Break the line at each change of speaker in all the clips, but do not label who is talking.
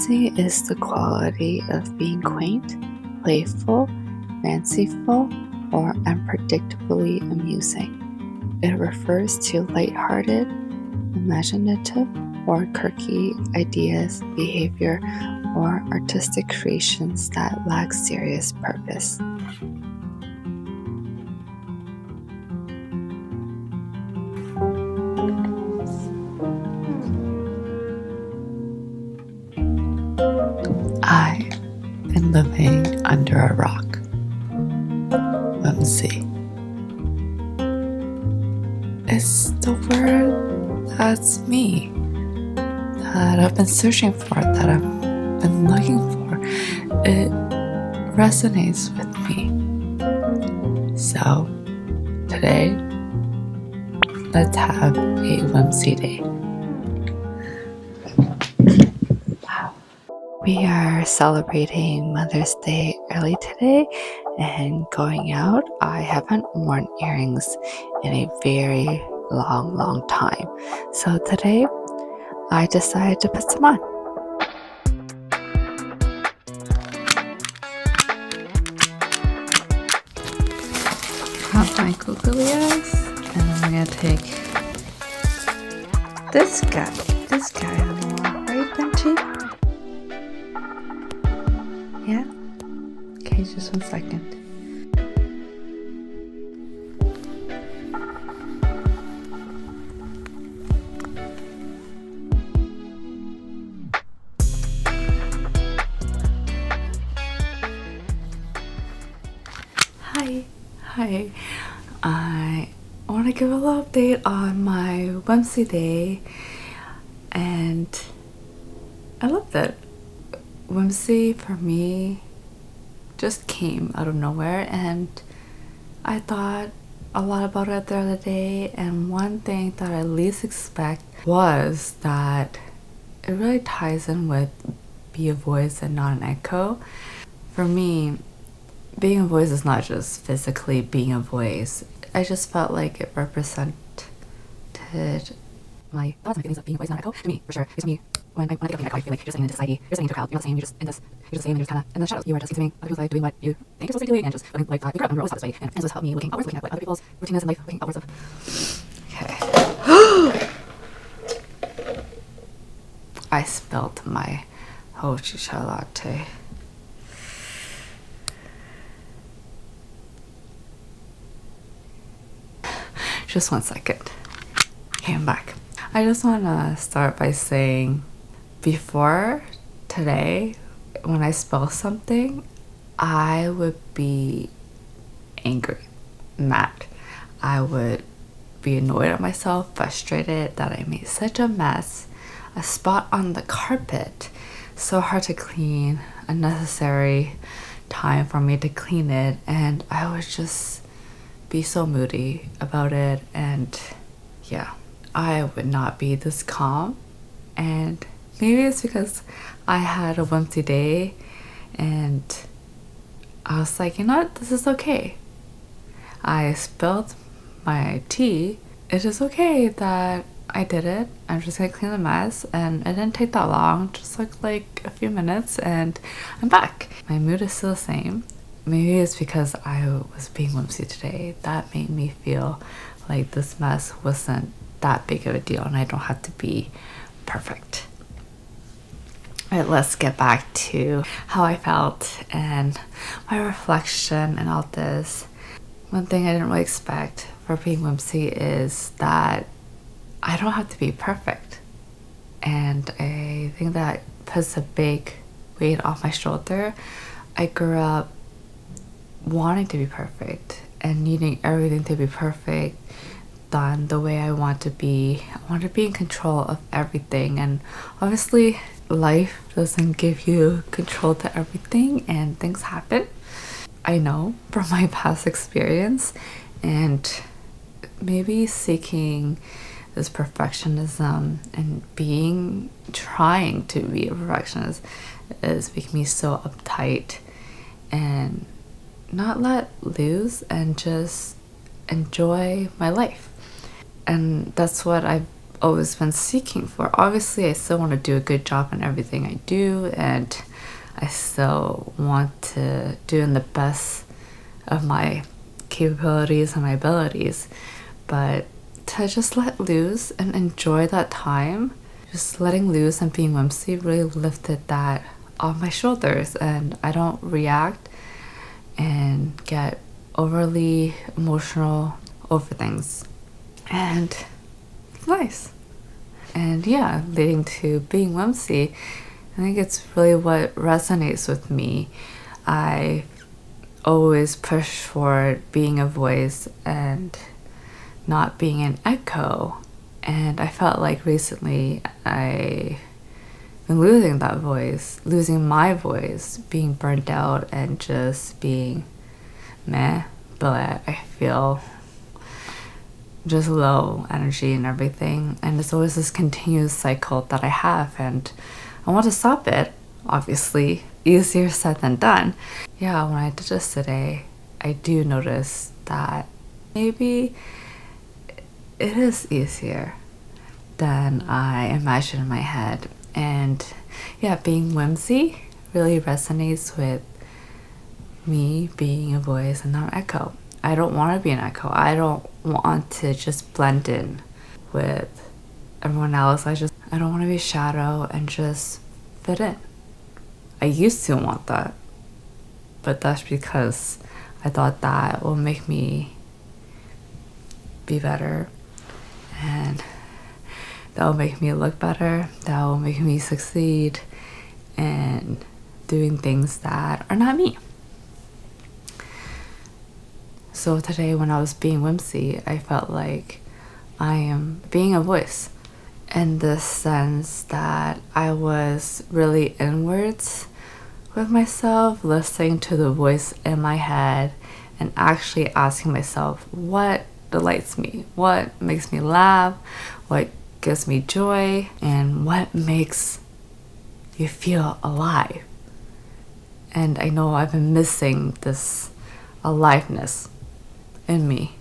Whimsy is the quality of being quaint, playful, fanciful, or unpredictably amusing. It refers to lighthearted, imaginative, or quirky ideas, behavior, or artistic creations that lack serious purpose. I've been living under a rock. Whimsy. It's the word that's me, that I've been searching for, that I've been looking for. It resonates with me. So, today, let's have a whimsy day. We are celebrating Mother's Day early today and going out. I haven't worn earrings in a very long time. So today, I decided to put some on. Have my googly eyes, and then I'm gonna take this guy on the wall, right, Benji? Yeah? Okay, just 1 second. Hi. I want to give a little update on my whimsy day, and I loved it. Whimsy for me just came out of nowhere, and I thought a lot about it the other day, and one thing that I least expect was that it really ties in with be a voice and not an echo. For me, being a voice is not just physically being a voice. I just felt like it represented my thoughts and feelings of being a voice, not an echo. To me, for sure. Because to me, when I get an echo, I feel like you're just saying into society, you're saying into a crowd, you're not saying, you're just in this, you're just saying, you're just kind of in the shadows. You are just listening to other people's life, doing what you think you're supposed to be doing, and just feeling like you grew up and were always thought this way. And this was helped me looking outwards, looking at what other people's routine is in life, looking outwards of. Okay. I spilled my hojicha latte. Just 1 second. Okay, I'm back. I just want to start by saying, before today, when I spell something, I would be angry, mad. I would be annoyed at myself, frustrated that I made such a mess, a spot on the carpet, so hard to clean, unnecessary time for me to clean it, and I would just be so moody about it. And yeah, I would not be this calm, and maybe it's because I had a whimsy day and I was like, you know what, this is okay. I spilled my tea. It is okay that I did it. I'm just gonna clean the mess, and it didn't take that long, just like a few minutes, and I'm back. My mood is still the same. Maybe it's because I was being whimsy today that made me feel like this mess wasn't that big of a deal and I don't have to be perfect. Alright, let's get back to how I felt and my reflection and all this. One thing I didn't really expect for being whimsy is that I don't have to be perfect. And I think that puts a big weight off my shoulder. I grew up wanting to be perfect and needing everything to be perfect, done the way I want to be. I want to be in control of everything, and obviously life doesn't give you control to everything and things happen. I know from my past experience, and maybe seeking this perfectionism and trying to be a perfectionist is making me so uptight and not let loose and just enjoy my life. And that's what I've always been seeking for. Obviously, I still want to do a good job in everything I do, and I still want to do in the best of my capabilities and my abilities. But to just let loose and enjoy that time, just letting loose and being whimsy really lifted that off my shoulders, and I don't react and get overly emotional over things. And it's nice. And yeah, leading to being whimsy, I think it's really what resonates with me. I always push for being a voice and not being an echo. And I felt like recently I've been losing that voice, losing my voice, being burnt out and just being meh. But I feel just low energy and everything. And it's always this continuous cycle that I have. And I want to stop it, obviously. Easier said than done. Yeah, when I did this today, I do notice that maybe it is easier than I imagined in my head. And yeah, being whimsy really resonates with me being a voice and not an echo. I don't want to be an echo. I don't want to just blend in with everyone else. I don't want to be a shadow and just fit in. I used to want that, but that's because I thought that will make me be better, and that will make me look better, that will make me succeed in doing things that are not me. So today when I was being whimsy, I felt like I am being a voice, in the sense that I was really inwards with myself, listening to the voice in my head and actually asking myself, what delights me? What makes me laugh? What gives me joy? And what makes you feel alive? And I know I've been missing this aliveness in me.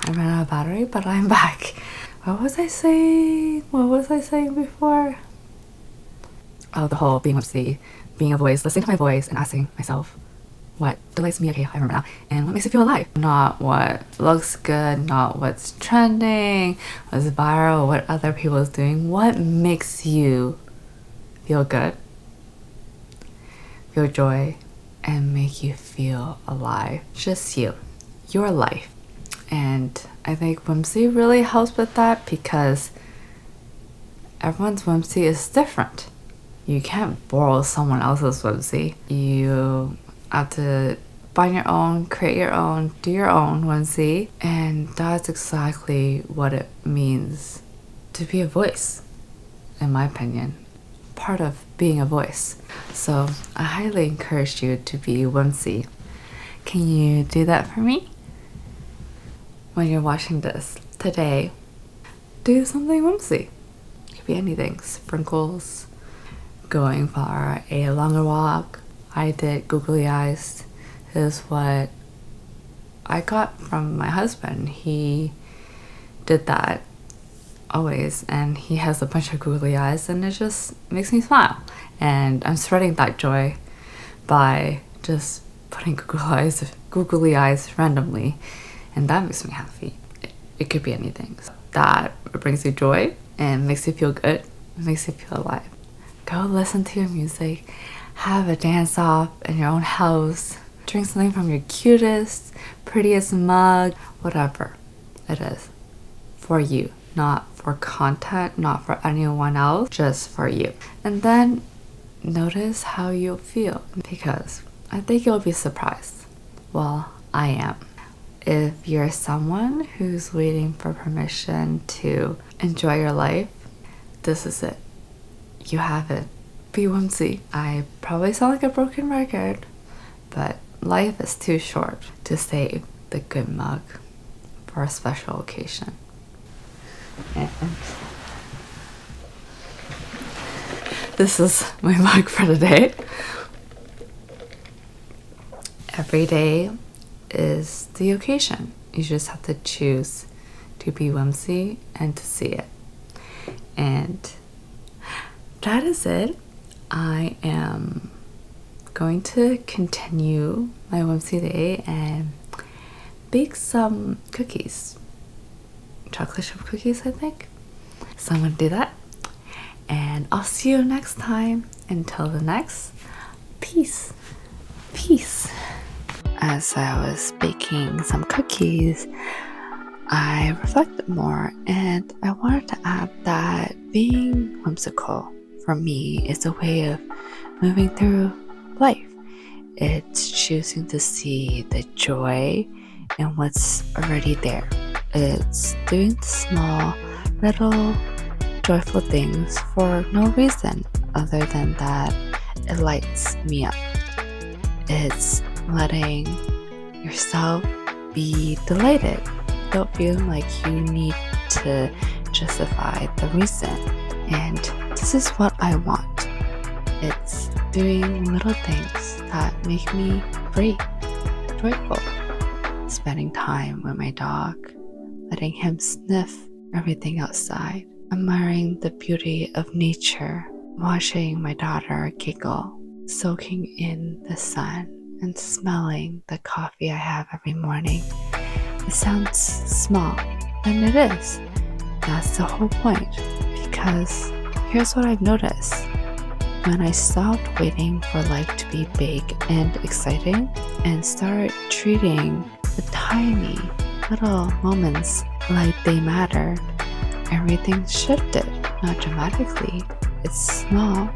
I ran out of battery, but I'm back. What was I saying? What was I saying before? Oh, the whole being whimsy, being a voice, listening to my voice and asking myself what delights me, okay, I remember now, and what makes me feel alive. Not what looks good, not what's trending, what's viral, what other people is doing. What makes you feel good, feel joy, and make you feel alive? Just you, your life. And I think whimsy really helps with that, because everyone's whimsy is different. You can't borrow someone else's whimsy. You have to find your own, create your own, do your own whimsy. And that's exactly what it means to be a voice, in my opinion. Part of being a voice. So I highly encourage you to be whimsy. Can you do that for me? When you're watching this today, do something whimsy. It could be anything. Sprinkles, going for a longer walk. I did googly eyes. Is what I got from my husband. He did that always, and he has a bunch of googly eyes, and it just makes me smile. And I'm spreading that joy by just putting googly eyes randomly, and that makes me happy. It could be anything. So that brings you joy and makes you feel good, makes you feel alive. Go listen to your music, have a dance off in your own house, drink something from your cutest, prettiest mug, whatever it is, for you, not for content, not for anyone else, just for you. And then notice how you'll feel, because I think you'll be surprised. Well, I am. If you're someone who's waiting for permission to enjoy your life, this is it. You have it. Be whimsy. I probably sound like a broken record, but life is too short to save the good mug for a special occasion. And this is my mug for today. Every day is the occasion. You just have to choose to be whimsy and to see it. And that is it. I am going to continue my whimsy day and bake some cookies. Chocolate chip cookies, I think. So I'm going to do that. And I'll see you next time. Until the next, peace. Peace. As I was baking some cookies, I reflected more, and I wanted to add that being whimsical for me is a way of moving through life. It's choosing to see the joy in what's already there. It's doing the small, little, joyful things for no reason other than that it lights me up. It's letting yourself be delighted. Don't feel like you need to justify the reason. And this is what I want. It's doing little things that make me free, joyful. Spending time with my dog, letting him sniff everything outside, admiring the beauty of nature, watching my daughter giggle, soaking in the sun, and smelling the coffee I have every morning. It sounds small, and it is. That's the whole point, because here's what I've noticed. When I stopped waiting for life to be big and exciting and start treating the tiny little moments like they mattered, everything shifted. Not dramatically, it's small,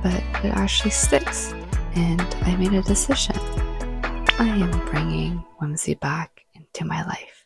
but it actually sticks. And I made a decision. I am bringing whimsy back into my life.